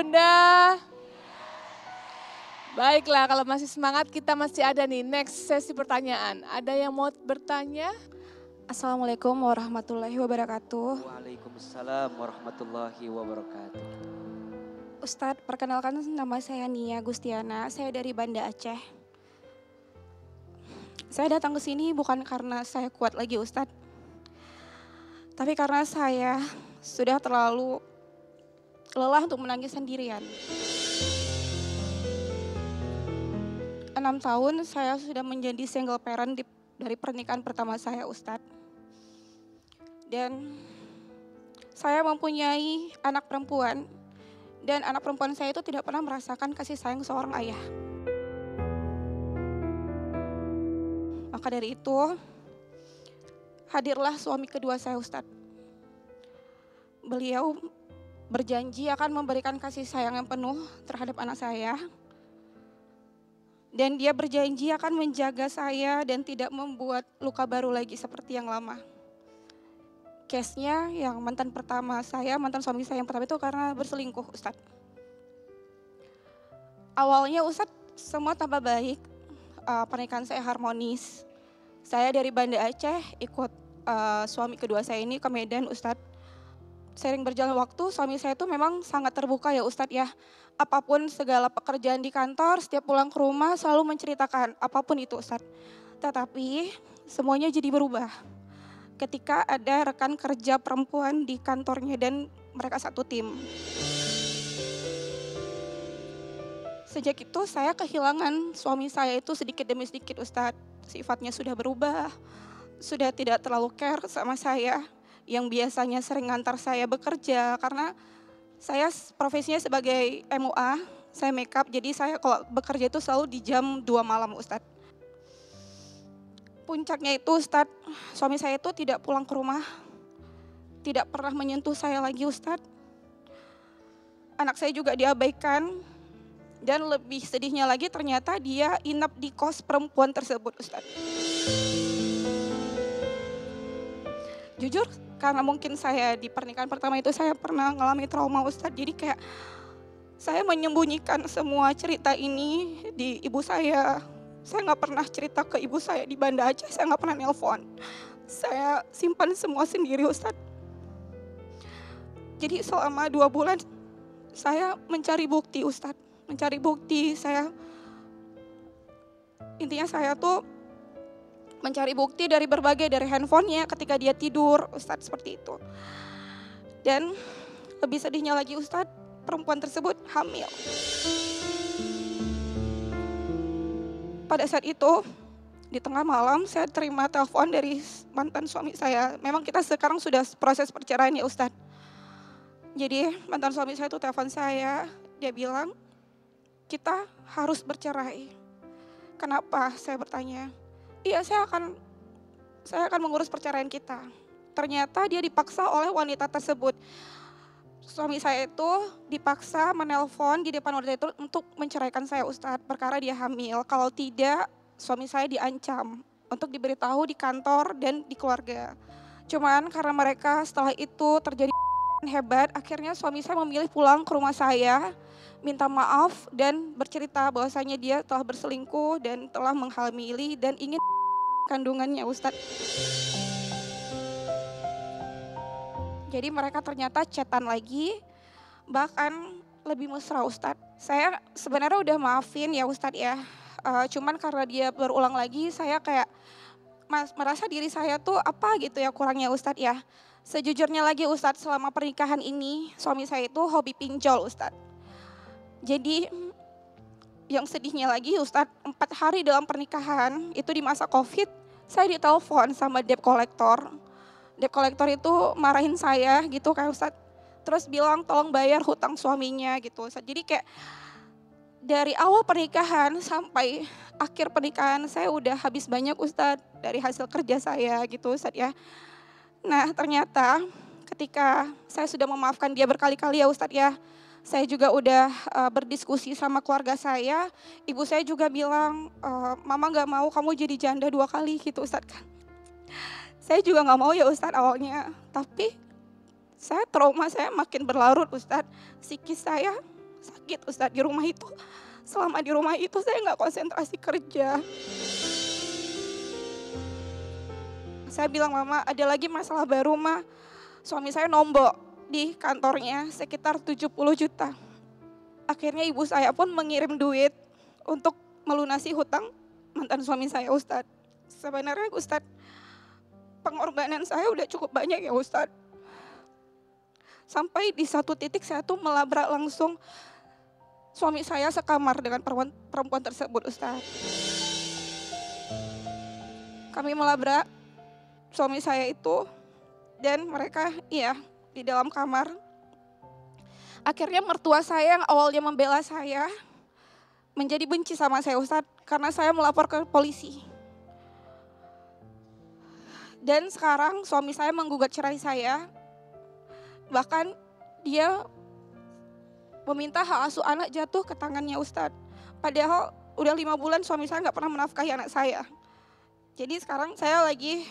Bunda? Baiklah, kalau masih semangat kita masih ada nih next sesi pertanyaan. Ada yang mau bertanya? Assalamualaikum warahmatullahi wabarakatuh. Waalaikumsalam warahmatullahi wabarakatuh. Ustadz, perkenalkan nama saya Nia Gustiana, saya dari Banda Aceh. Saya datang ke sini bukan karena saya kuat lagi Ustadz, tapi karena saya sudah terlalu lelah untuk menangis sendirian. 6 tahun saya sudah menjadi single parent dari pernikahan pertama saya Ustadz. Dan saya mempunyai anak perempuan. Dan anak perempuan saya itu tidak pernah merasakan kasih sayang seorang ayah. Maka dari itu, hadirlah suami kedua saya Ustadz. Beliau berjanji akan memberikan kasih sayang yang penuh terhadap anak saya. Dan dia berjanji akan menjaga saya dan tidak membuat luka baru lagi seperti yang lama. Case-nya yang mantan suami saya yang pertama itu karena berselingkuh Ustadz. Awalnya Ustadz semua tambah baik, pernikahan saya harmonis. Saya dari Banda Aceh ikut suami kedua saya ini ke Medan Ustadz. Sering berjalan waktu suami saya itu memang sangat terbuka ya Ustadz ya. Apapun segala pekerjaan di kantor, setiap pulang ke rumah selalu menceritakan apapun itu Ustadz. Tetapi semuanya jadi berubah ketika ada rekan kerja perempuan di kantornya dan mereka satu tim. Sejak itu saya kehilangan suami saya itu sedikit demi sedikit Ustadz. Sifatnya sudah berubah, sudah tidak terlalu care sama saya. Yang biasanya sering ngantar saya bekerja karena saya profesinya sebagai MUA, saya makeup, jadi saya kalau bekerja itu selalu di jam 2 malam Ustadz. Puncaknya itu Ustadz, suami saya itu tidak pulang ke rumah, tidak pernah menyentuh saya lagi Ustadz. Anak saya juga diabaikan dan lebih sedihnya lagi ternyata dia inap di kos perempuan tersebut Ustadz. Jujur karena mungkin saya di pernikahan pertama itu saya pernah mengalami trauma Ustadz. Jadi kayak saya menyembunyikan semua cerita ini di ibu saya. Saya gak pernah cerita ke ibu saya di Banda Aceh, saya gak pernah nelpon. Saya simpan semua sendiri Ustadz. Jadi selama 2 bulan saya mencari bukti Ustadz. Mencari bukti intinya saya tuh mencari bukti dari handphonenya ketika dia tidur, Ustadz seperti itu. Dan lebih sedihnya lagi Ustadz, perempuan tersebut hamil. Pada saat itu, di tengah malam saya terima telepon dari mantan suami saya. Memang kita sekarang sudah proses perceraian ya Ustadz. Jadi mantan suami saya itu telepon saya, dia bilang, kita harus bercerai. Kenapa? Saya bertanya. Iya, saya akan mengurus perceraian kita. Ternyata dia dipaksa oleh wanita tersebut. Suami saya itu dipaksa menelpon di depan wanita itu untuk menceraikan saya Ustadz, perkara dia hamil. Kalau tidak, suami saya diancam untuk diberitahu di kantor dan di keluarga. Cuman karena mereka setelah itu terjadi hebat, akhirnya suami saya memilih pulang ke rumah saya, minta maaf dan bercerita bahwasanya dia telah berselingkuh dan telah menghamili dan ingin kandungannya Ustadz. Jadi mereka ternyata chatan lagi, bahkan lebih mesra Ustadz. Saya sebenarnya udah maafin ya Ustadz ya, cuman karena dia berulang lagi saya kayak merasa diri saya tuh apa gitu ya kurangnya Ustadz ya. Sejujurnya lagi Ustadz, selama pernikahan ini suami saya itu hobi pinjol Ustadz. Jadi yang sedihnya lagi Ustadz, 4 hari dalam pernikahan itu di masa COVID, saya ditelepon sama debt collector. Debt collector itu marahin saya gitu kayak Ustadz, terus bilang tolong bayar hutang suaminya gitu Ustadz. Jadi kayak dari awal pernikahan sampai akhir pernikahan saya udah habis banyak Ustadz dari hasil kerja saya gitu Ustadz ya. Nah ternyata ketika saya sudah memaafkan dia berkali-kali ya Ustadz ya, saya juga udah berdiskusi sama keluarga saya. Ibu saya juga bilang, mama gak mau kamu jadi janda 2 kali gitu Ustadz kan. Saya juga gak mau ya Ustadz awalnya. Tapi saya trauma saya makin berlarut Ustadz. Psikis saya sakit Ustadz di rumah itu. Selama di rumah itu saya nggak konsentrasi kerja. Saya bilang, Mama ada lagi masalah baru Ma. Suami saya nombok di kantornya sekitar 70 juta. Akhirnya ibu saya pun mengirim duit untuk melunasi hutang mantan suami saya Ustadz. Sebenarnya Ustadz, pengorbanan saya udah cukup banyak ya Ustadz. Sampai di satu titik saya tuh melabrak langsung suami saya sekamar dengan perempuan tersebut Ustadz. Kami melabrak suami saya itu dan mereka di dalam kamar. Akhirnya mertua saya yang awalnya membela saya menjadi benci sama saya Ustadz karena saya melapor ke polisi. Dan sekarang suami saya menggugat cerai saya. Bahkan dia meminta hak asuh anak jatuh ke tangannya Ustadz. Padahal udah 5 bulan suami saya gak pernah menafkahi anak saya. Jadi sekarang saya lagi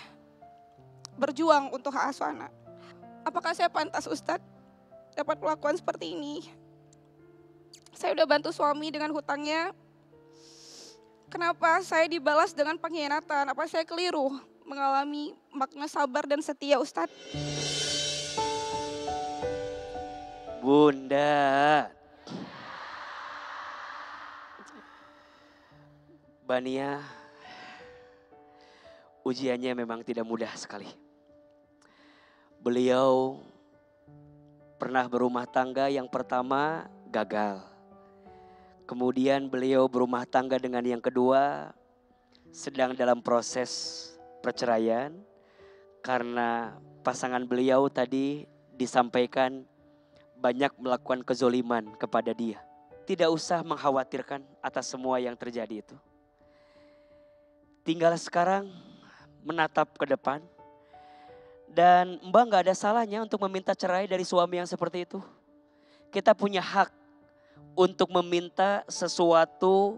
berjuang untuk hak asuh anak. Apakah saya pantas Ustadz dapat perlakuan seperti ini? Saya udah bantu suami dengan hutangnya. Kenapa saya dibalas dengan pengkhianatan? Apa saya keliru mengalami makna sabar dan setia Ustadz? Bunda. Bania, ujiannya memang tidak mudah sekali. Beliau pernah berumah tangga yang pertama gagal. Kemudian beliau berumah tangga dengan yang kedua sedang dalam proses perceraian. Karena pasangan beliau tadi disampaikan banyak melakukan kezoliman kepada dia. Tidak usah mengkhawatirkan atas semua yang terjadi itu. Tinggal sekarang menatap ke depan. Dan Mbak gak ada salahnya untuk meminta cerai dari suami yang seperti itu. Kita punya hak untuk meminta sesuatu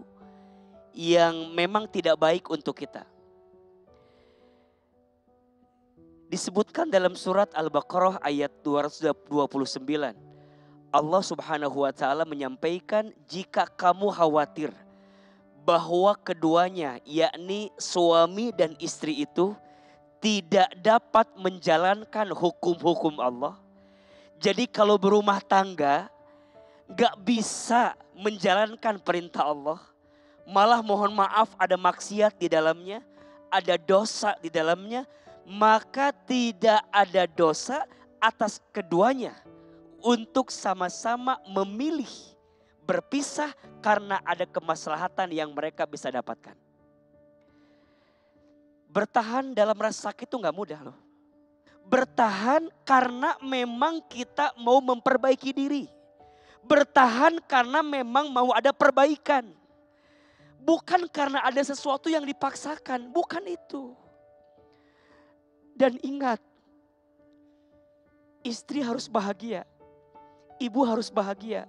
yang memang tidak baik untuk kita. Disebutkan dalam surat Al-Baqarah ayat 229. Allah Subhanahu wa taala menyampaikan jika kamu khawatir bahwa keduanya yakni suami dan istri itu tidak dapat menjalankan hukum-hukum Allah. Jadi kalau berumah tangga gak bisa menjalankan perintah Allah. Malah mohon maaf ada maksiat di dalamnya, ada dosa di dalamnya. Maka tidak ada dosa atas keduanya untuk sama-sama memilih berpisah karena ada kemaslahatan yang mereka bisa dapatkan. Bertahan dalam rasa sakit itu gak mudah loh. Bertahan karena memang kita mau memperbaiki diri. Bertahan karena memang mau ada perbaikan. Bukan karena ada sesuatu yang dipaksakan, bukan itu. Dan ingat, istri harus bahagia. Ibu harus bahagia.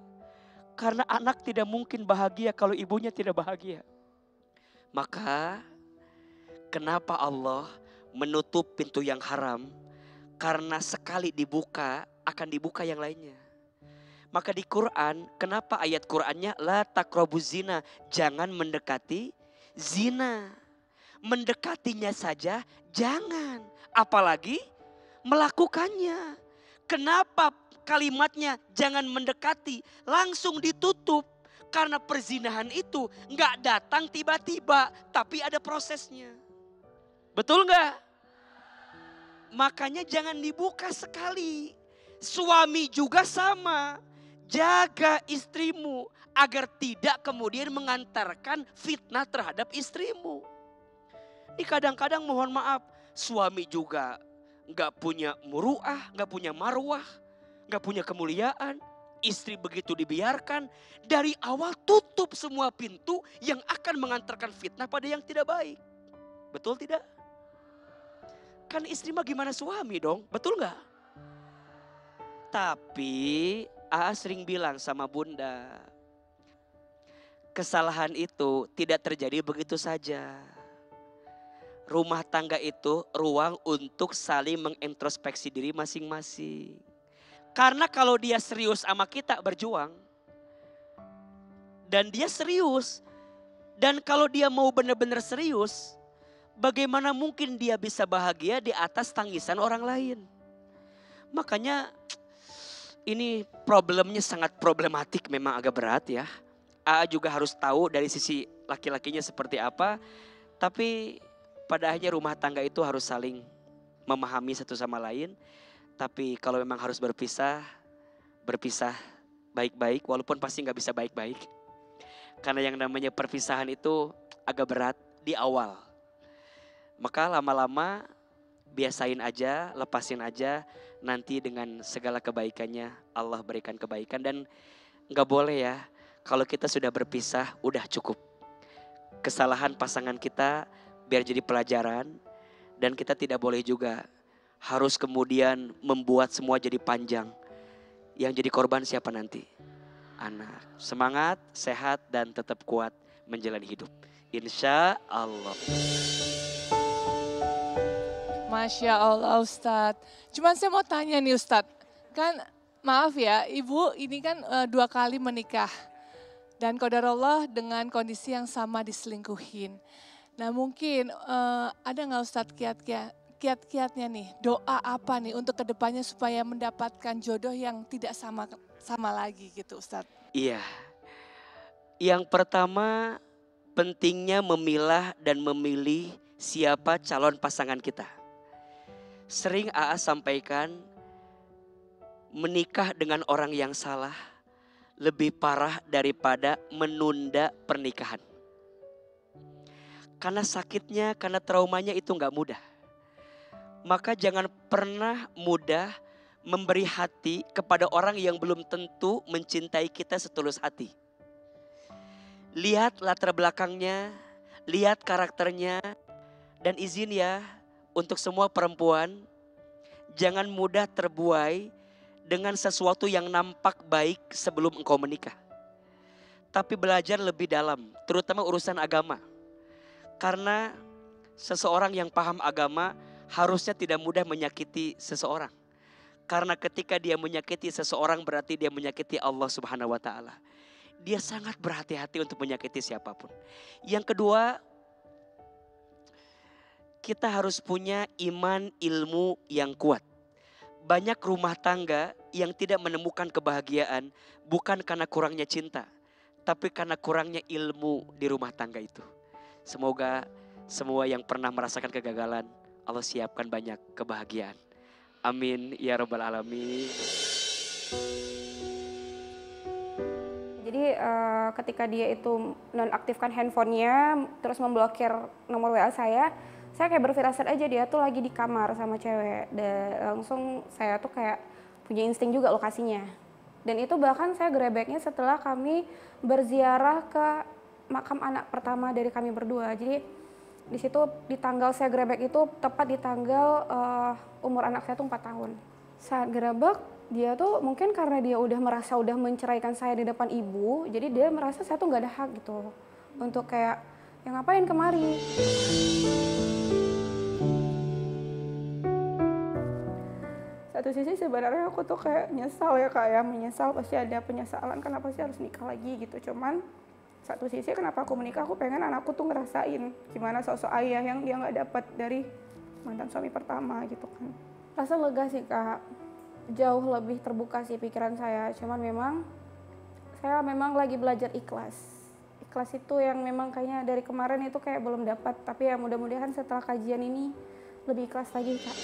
Karena anak tidak mungkin bahagia kalau ibunya tidak bahagia. Maka kenapa Allah menutup pintu yang haram? Karena sekali dibuka akan dibuka yang lainnya. Maka di Quran, kenapa ayat Qurannya la taqrabuz zina, jangan mendekati zina. Mendekatinya saja jangan, apalagi melakukannya. Kenapa kalimatnya jangan mendekati, langsung ditutup? Karena perzinahan itu gak datang tiba-tiba, tapi ada prosesnya. Betul gak? Makanya jangan dibuka sekali. Suami juga sama. Jaga istrimu agar tidak kemudian mengantarkan fitnah terhadap istrimu. Ini kadang-kadang mohon maaf, suami juga gak punya muruah, gak punya marwah, gak punya kemuliaan. Istri begitu dibiarkan, dari awal tutup semua pintu yang akan mengantarkan fitnah pada yang tidak baik. Betul tidak? Kan istri mah gimana suami dong, betul gak? Tapi Aa sering bilang sama Bunda, kesalahan itu tidak terjadi begitu saja. Rumah tangga itu ruang untuk saling mengintrospeksi diri masing-masing. Karena kalau dia serius sama kita berjuang, Dan dia serius. Dan kalau dia mau benar-benar serius, bagaimana mungkin dia bisa bahagia di atas tangisan orang lain? Makanya ini problemnya sangat problematik, memang agak berat ya. AA juga harus tahu dari sisi laki-lakinya seperti apa. Tapi pada akhirnya rumah tangga itu harus saling memahami satu sama lain. Tapi kalau memang harus berpisah, berpisah baik-baik walaupun pasti gak bisa baik-baik. Karena yang namanya perpisahan itu agak berat di awal. Maka lama-lama biasain aja, lepasin aja. Nanti dengan segala kebaikannya Allah berikan kebaikan. Dan gak boleh ya, kalau kita sudah berpisah udah cukup. Kesalahan pasangan kita biar jadi pelajaran. Dan kita tidak boleh juga harus kemudian membuat semua jadi panjang. Yang jadi korban siapa nanti? Anak. Semangat, sehat, dan tetap kuat menjalani hidup. Insya Allah. Masya Allah Ustadz. Cuman saya mau tanya nih Ustadz. Kan maaf ya, ibu ini kan 2 kali menikah. Dan qadarullah dengan kondisi yang sama diselingkuhin. Nah mungkin ada gak Ustadz kiat-kiatnya nih, doa apa nih untuk kedepannya supaya mendapatkan jodoh yang tidak sama lagi gitu Ustadz? Iya, yang pertama pentingnya memilah dan memilih siapa calon pasangan kita. Sering AA sampaikan, menikah dengan orang yang salah lebih parah daripada menunda pernikahan. Karena sakitnya, karena traumanya itu gak mudah. Maka jangan pernah mudah memberi hati kepada orang yang belum tentu mencintai kita setulus hati. Lihat latar belakangnya, lihat karakternya, dan izin ya untuk semua perempuan, jangan mudah terbuai dengan sesuatu yang nampak baik sebelum engkau menikah. Tapi belajar lebih dalam, terutama urusan agama. Karena seseorang yang paham agama harusnya tidak mudah menyakiti seseorang. Karena ketika dia menyakiti seseorang berarti dia menyakiti Allah Subhanahu wa taala. Dia sangat berhati-hati untuk menyakiti siapapun. Yang kedua, kita harus punya iman ilmu yang kuat. Banyak rumah tangga yang tidak menemukan kebahagiaan bukan karena kurangnya cinta, tapi karena kurangnya ilmu di rumah tangga itu. Semoga semua yang pernah merasakan kegagalan, Allah siapkan banyak kebahagiaan. Amin ya rabbal alamin. Jadi ketika dia itu nonaktifkan handphonenya, terus memblokir nomor WA saya kayak berfirasat aja dia tuh lagi di kamar sama cewek. Dan langsung saya tuh kayak punya insting juga lokasinya. Dan itu bahkan saya gerebeknya setelah kami berziarah ke makam anak pertama dari kami berdua. Jadi di situ di tanggal saya gerebek itu tepat di tanggal umur anak saya tuh 4 tahun. Saat gerebek dia tuh mungkin karena dia udah merasa udah menceraikan saya di depan ibu, jadi dia merasa saya tuh nggak ada hak gitu untuk kayak yang ngapain kemari. Satu sisi sebenarnya aku tuh kayak nyesal ya, kayak menyesal, pasti ada penyesalan kenapa sih harus nikah lagi gitu. Cuman satu sisi kenapa aku menikah, aku pengen anakku tuh ngerasain gimana sosok ayah yang dia nggak dapat dari mantan suami pertama gitu kan. Rasa lega sih Kak, jauh lebih terbuka sih pikiran saya. Cuman memang saya memang lagi belajar ikhlas. Ikhlas itu yang memang kayaknya dari kemarin itu kayak belum dapat. Tapi ya mudah-mudahan setelah kajian ini lebih ikhlas lagi Kak.